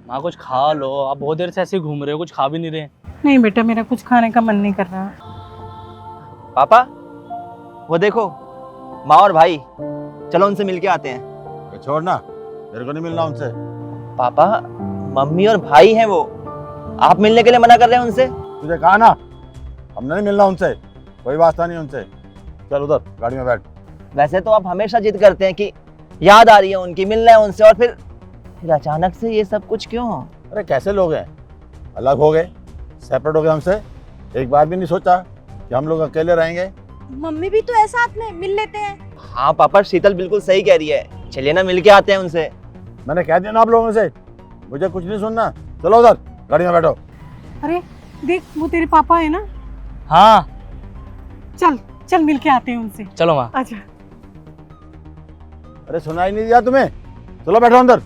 माँ कुछ खा लो, आप बहुत देर से ऐसे ही घूम रहे हो, कुछ खा भी नहीं रहे। नहीं बेटा, मेरा कुछ खाने का मन नहीं कर रहा। पापा वो देखो, माँ और भाई, चलो उनसे मिलके आते हैं। छोड़ ना, मेरे को नहीं मिलना उनसे। पापा मम्मी और भाई हैं वो, आप मिलने के लिए मना कर रहे हैं उनसे? तुझे कहा ना, हमने नहीं मिलना उनसे, कोई वास्ता नहीं उनसे। चल उधर गाड़ी में बैठ। वैसे तो आप हमेशा जिद करते हैं कि याद आ रही है उनकी, मिलना है उनसे, और फिर अचानक से ये सब कुछ क्यों? अरे कैसे लोग हैं, अलग हो गए, सेपरेट हो गए हमसे। एक बार भी नहीं सोचा कि हम लोग अकेले रहेंगे। मम्मी भी तो है साथ में, मिल लेते हैं। हाँ पापा, शीतल बिल्कुल सही कह रही है, चलिए ना मिलके आते हैं उनसे। मैंने कह दिया ना आप लोगों से, मुझे कुछ नहीं सुनना। चलो उधर गाड़ी में बैठो। अरे देख, वो तेरे पापा है ना। हाँ चल चल मिल के आते हैं उनसे। चलो माँ। अच्छा। अरे सुनाई नहीं दिया तुम्हें? चलो बैठो अंदर।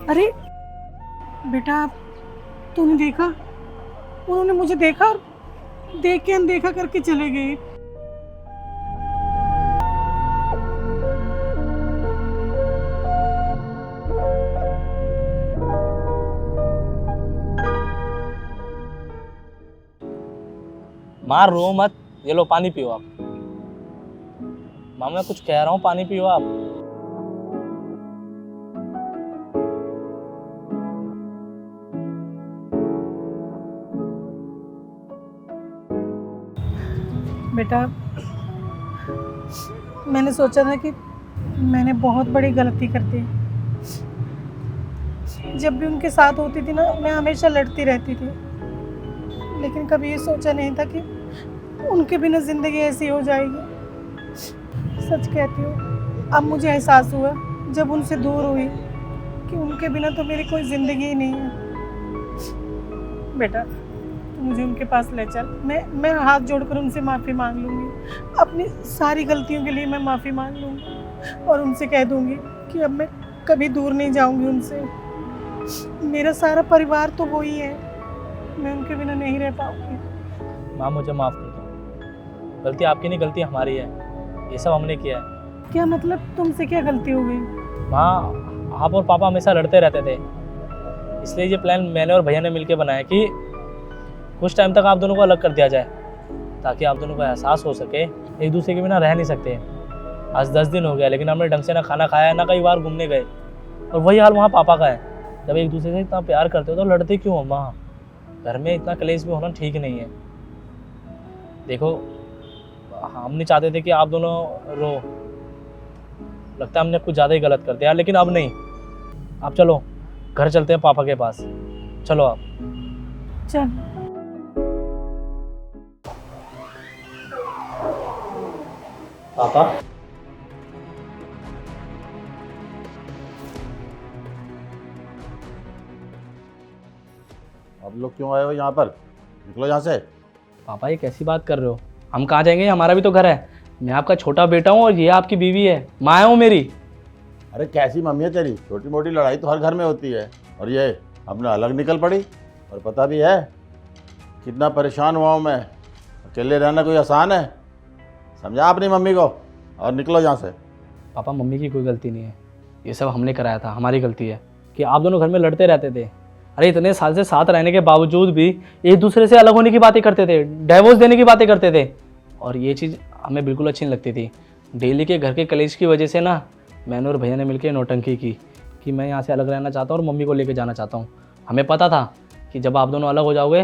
अरे बेटा, तूने देखा, उन्होंने मुझे देखा और देख के अनदेखा करके चले गए। माँ रो मत, ये लो पानी पियो आप। माँ मैं कुछ कह रहा हूँ, पानी पियो आप। बेटा, मैंने सोचा था कि मैंने बहुत बड़ी गलती कर दी। जब भी उनके साथ होती थी ना, मैं हमेशा लड़ती रहती थी, लेकिन कभी ये सोचा नहीं था कि उनके बिना ज़िंदगी ऐसी हो जाएगी। सच कहती हूँ, अब मुझे एहसास हुआ जब उनसे दूर हुई कि उनके बिना तो मेरी कोई ज़िंदगी ही नहीं है। बेटा, तू मुझे उनके पास ले चल। मैं हाथ जोड़कर उनसे माफ़ी मांग लूँगी, अपनी सारी गलतियों के लिए मैं माफ़ी मांग लूँगी और उनसे कह दूँगी कि अब मैं कभी दूर नहीं जाऊँगी उनसे। मेरा सारा परिवार तो वही है, मैं उनके बिना नहीं रह पाऊँगी। माँ मुझे माफ़ कर दो, गलती आपकी नहीं, गलती हमारी है, ये सब हमने किया है। क्या मतलब, तुमसे क्या गलती हो गई? माँ आप और पापा हमेशा लड़ते रहते थे, इसलिए ये प्लान मैंने और भैया ने मिलकर बनाया कि कुछ टाइम तक आप दोनों को अलग कर दिया जाए, ताकि आप दोनों को एहसास हो सके एक दूसरे के बिना रह नहीं सकते। आज 10 दिन हो गया, लेकिन हमने ढंग से ना खाना खाया, ना कई बार घूमने गए, और वही हाल वहाँ पापा का है। जब एक दूसरे से इतना प्यार करते हो तो लड़ते क्यों हो माँ? घर में इतना कलेश भी होना ठीक नहीं है। देखो, हम नहीं चाहते थे कि आप दोनों रो, लगता है हमने कुछ ज़्यादा ही गलत कर दिया, लेकिन अब नहीं। आप चलो घर चलते हैं पापा के पास, चलो आप। चल। पापा आप लोग क्यों आए हो यहाँ पर? निकलो यहाँ से। पापा ये कैसी बात कर रहे हो? हम कहाँ जाएंगे, हमारा भी तो घर है। मैं आपका छोटा बेटा हूँ और ये आपकी बीवी है, माँ है वो मेरी। अरे कैसी मम्मी है तेरी? छोटी मोटी लड़ाई तो हर घर में होती है, और ये अपने अलग निकल पड़ी। और पता भी है कितना परेशान हुआ हूँ मैं। अकेले रहना कोई आसान है? समझा अपनी मम्मी को और निकलो यहाँ से। पापा मम्मी की कोई गलती नहीं है, ये सब हमने कराया था, हमारी गलती है कि आप दोनों घर में लड़ते रहते थे। अरे इतने साल से साथ रहने के बावजूद भी एक दूसरे से अलग होने की बातें करते थे, डाइवोर्स देने की बातें करते थे, और ये चीज़ हमें बिल्कुल अच्छी नहीं लगती थी। डेली के घर के कलेश की वजह से ना मैंने और भैया ने मिलकर नौटंकी की कि मैं यहाँ से अलग रहना चाहता हूँ और मम्मी को लेकर जाना चाहता हूँ। हमें पता था कि जब आप दोनों अलग हो जाओगे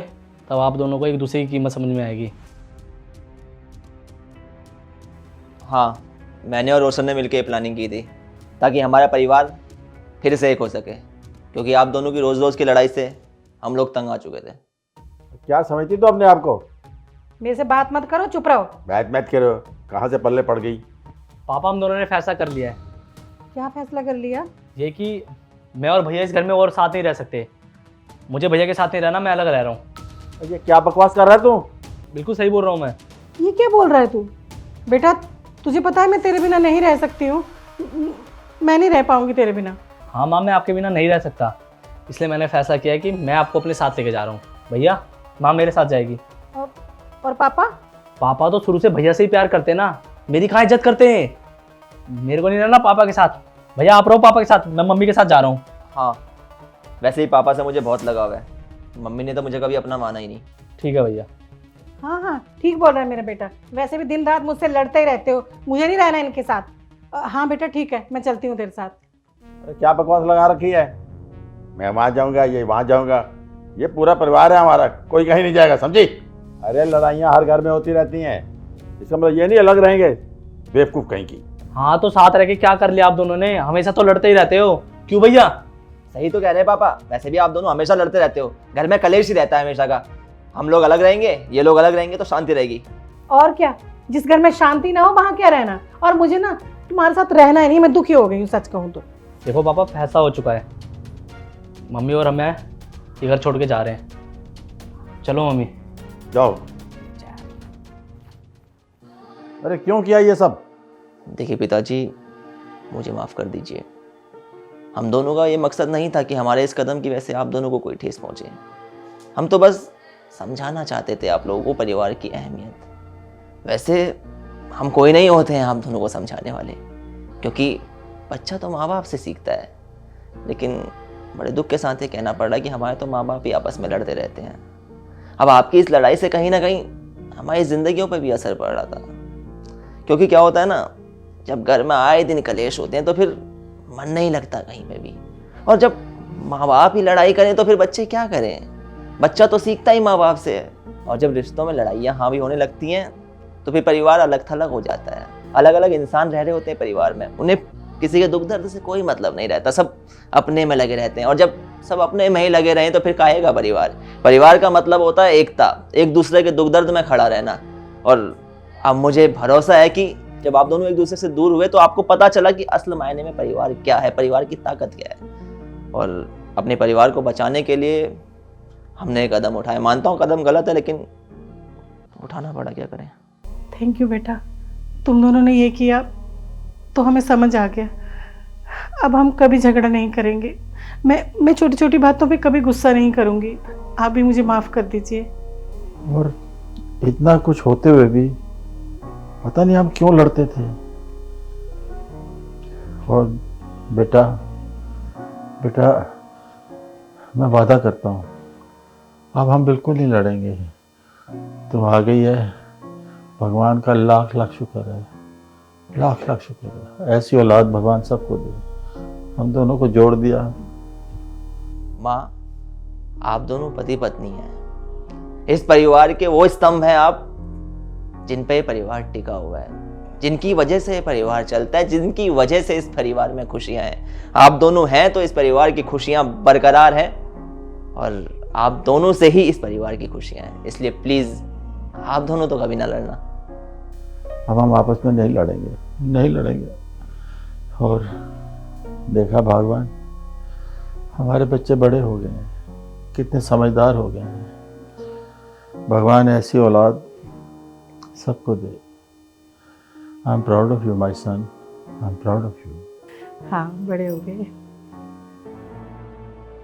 तब आप दोनों को एक दूसरे की कीमत समझ में आएगी। हाँ, मैंने और रोशन ने मिलकर ये प्लानिंग की थी ताकि हमारा परिवार फिर से एक हो सके, क्योंकि आप दोनों की रोज़ रोज़ की लड़ाई से हम लोग तंग आ चुके थे। क्या समझती तो अपने आप को? मेरे से बात मत करो, चुप रहो। बैठ बैठ कर कहाँ से पल्ले पड़ गई? पापा हम दोनों ने फैसला कर लिया है, क्या फैसला कर लिया? ये कि मैं और भैया इस घर में और साथ नहीं रह सकते। मुझे भैया के साथ नहीं रहना, मैं अलग रह रहा हूँ। ये क्या बकवास कर रहा है तू? बिल्कुल सही बोल रहा हूँ मैं। ये क्या बोल रहा है तू? बेटा, तुझे पता है मैं तेरे बिना नहीं रह सकती हूँ, मैं नहीं रह पाऊंगी तेरे बिना। हाँ माँ, मैं आपके बिना नहीं रह सकता, इसलिए मैंने फैसला किया कि मैं आपको अपने साथ लेके जा रहा हूँ। भैया, माँ मेरे साथ जाएगी। और पापा? पापा तो शुरू से भैया से ही प्यार करते हैं ना, मेरी कहाँ इज्जत करते हैं। मेरे को नहीं रहना पापा के साथ। भैया आप रहो पापा के साथ, मैं मम्मी के साथ जा रहा हूँ। हाँ, वैसे ही पापा से मुझे बहुत लगाव है, मम्मी ने तो मुझे कभी अपना माना ही नहीं। ठीक है भैया। हाँ हाँ ठीक बोल रहा है मेरा बेटा, वैसे भी दिन रात मुझसे लड़ते ही रहते हो, मुझे नहीं रहना इनके साथ। हाँ बेटा ठीक है, मैं चलती हूँ तेरे साथ। अरे क्या बकवास लगा रखी है, मैं वहाँ जाऊँगा, ये वहाँ जाऊँगा, ये पूरा परिवार है हमारा, कोई कहीं नहीं जाएगा, समझी। अरे लड़ाइयाँ हर घर में होती रहती हैं, इसका मतलब ये नहीं अलग रहेंगे, बेवकूफ़ कहीं की। हाँ तो साथ रह के क्या कर लिया आप दोनों ने, हमेशा तो लड़ते ही रहते हो, क्यों भैया? सही तो कह रहे हैं पापा, वैसे भी आप दोनों हमेशा लड़ते रहते हो, घर में कलेश ही रहता है हमेशा का। हम लोग अलग रहेंगे, ये लोग अलग रहेंगे तो शांति रहेगी। और क्या, जिस घर में शांति ना हो वहाँ क्या रहना। और मुझे ना तुम्हारे साथ रहना ही नहीं, मैं दुखी हो गई हूँ सच कहूँ तो। देखो पापा फैसला हो चुका है, मम्मी और मैं ये घर छोड़ के जा रहे हैं। चलो मम्मी। जाओ। अरे क्यों किया ये सब? देखिए पिताजी, मुझे माफ़ कर दीजिए। हम दोनों का ये मकसद नहीं था कि हमारे इस कदम की वजह से आप दोनों को कोई ठेस पहुंचे। हम तो बस समझाना चाहते थे आप लोगों को परिवार की अहमियत। वैसे हम कोई नहीं होते हैं आप दोनों को समझाने वाले, क्योंकि बच्चा तो माँ बाप से सीखता है। लेकिन बड़े दुख के साथ ये कहना पड़ रहा है कि हमारे तो माँ बाप ही आपस में लड़ते रहते हैं। अब आपकी इस लड़ाई से कहीं ना कहीं हमारी ज़िंदगियों पर भी असर पड़ रहा था, क्योंकि क्या होता है ना, जब घर में आए दिन कलेश होते हैं तो फिर मन नहीं लगता कहीं पे भी। और जब माँ बाप ही लड़ाई करें तो फिर बच्चे क्या करें? बच्चा तो सीखता ही माँ बाप से है। और जब रिश्तों में लड़ाइयाँ हावी होने लगती हैं तो फिर परिवार अलग थलग हो जाता है। अलग अलग इंसान रह रहे होते हैं परिवार में, उन्हें किसी के दुख दर्द से कोई मतलब नहीं रहता, सब अपने में लगे रहते हैं। और जब सब अपने में ही लगे रहें तो फिर काहेगा परिवार? परिवार का मतलब होता है एकता, एक दूसरे के दुख दर्द में खड़ा रहना। और अब मुझे भरोसा है कि जब आप दोनों एक दूसरे से दूर हुए तो आपको पता चला कि असल मायने में परिवार क्या है, परिवार की ताकत क्या है। और अपने परिवार को बचाने के लिए हमने एक कदम उठाया। मानता हूँ कदम गलत है, लेकिन उठाना पड़ा, क्या करें। थैंक यू बेटा, तुम दोनों ने ये किया तो हमें समझ आ गया। अब हम कभी झगड़ा नहीं करेंगे। मैं छोटी छोटी बातों पे कभी गुस्सा नहीं करूँगी। आप भी मुझे माफ़ कर दीजिए। और इतना कुछ होते हुए भी पता नहीं हम क्यों लड़ते थे। और बेटा बेटा मैं वादा करता हूँ अब हम बिल्कुल नहीं लड़ेंगे। तो आ गई है, भगवान का लाख लाख शुक्र है, लाख लाख शुक्र है। ऐसी औलाद भगवान सबको दे, हम दोनों को जोड़ दिया। माँ, आप दोनों पति पत्नी हैं, इस परिवार के वो स्तंभ हैं आप जिन पे परिवार टिका हुआ है, जिनकी वजह से परिवार चलता है, जिनकी वजह से इस परिवार में खुशियां हैं। आप दोनों हैं तो इस परिवार की खुशियां बरकरार हैं, और आप दोनों से ही इस परिवार की खुशियां हैं। इसलिए प्लीज आप दोनों तो कभी ना लड़ना। अब हम आपस में नहीं लड़ेंगे, नहीं लड़ेंगे। और देखा भगवान, हमारे बच्चे बड़े हो गए हैं, कितने समझदार हो गए हैं। भगवान ऐसी औलाद सबको दे। I am proud of you my son, I am proud of you. हाँ, बड़े हो गए।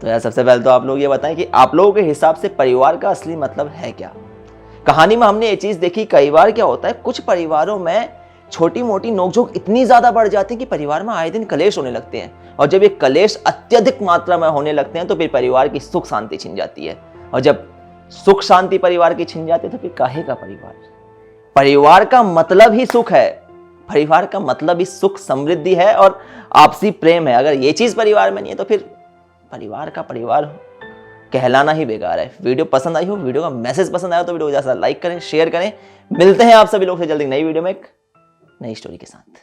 तो यार सबसे पहले तो आप लोग ये बताएं कि आप लोगों के हिसाब से परिवार का असली मतलब है क्या। कहानी में हमने ये चीज देखी, कई बार क्या होता है, कुछ परिवारों में छोटी मोटी नोकझोंक इतनी ज्यादा बढ़ जाती है कि परिवार में आए दिन कलेश होने लगते हैं। और जब ये कलेश अत्यधिक मात्रा में होने लगते हैं तो फिर परिवार की सुख शांति छिन जाती है। और जब सुख शांति परिवार की छिन जाती है तो फिर काहे का परिवार? परिवार का मतलब ही सुख है, परिवार का मतलब ही सुख समृद्धि है और आपसी प्रेम है। अगर ये चीज परिवार में नहीं है तो फिर परिवार का परिवार कहलाना ही बेकार है। वीडियो पसंद आई हो, वीडियो का मैसेज पसंद आया तो वीडियो को ज्यादा लाइक करें, शेयर करें। मिलते हैं आप सभी लोग से जल्दी नई वीडियो में एक नई स्टोरी के साथ।